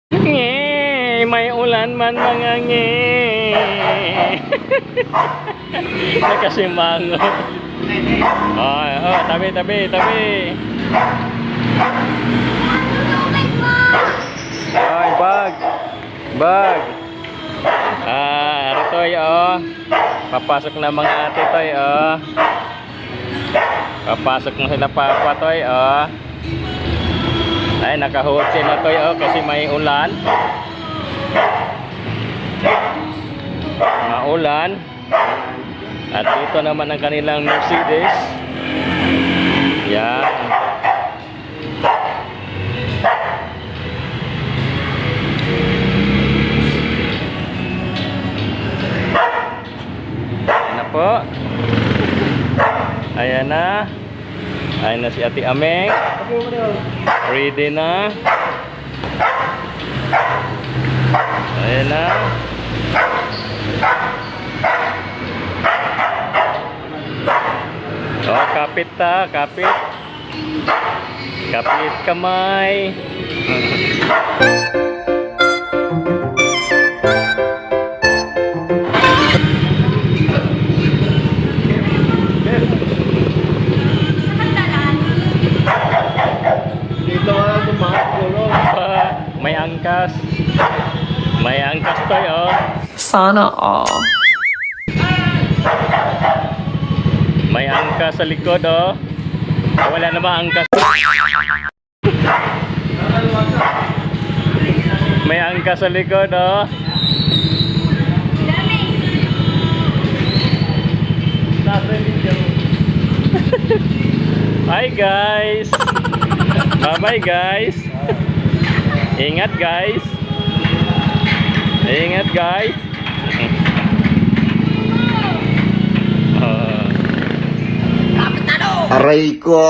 Nge, may ulan man mga nge. Nakasimango. Oh, tabi. Ay, bag. Aritoy, oh. Papasok na mga ate, toy, oh. Papasok na sila papa, toy, oh. Ay, nakahuot sila, toy, oh, kasi may ulan. Maulan. At dito naman ang kanilang Mercedes. Yan. Ayan na po. Ayan na. Ayan na si Ate Ameng. Ready na. Ayan na. Oh, kapit ta, kapit. Kapit kamay. Dito ka lang tumakbo. May angkas. May angkas tayo. Sana all. May angkas sa likod, oh. Wala na ba angkas? May angkas sa likod, oh. Hi guys. Bye-bye guys. Ingat guys. Ingat guys. Aray ko!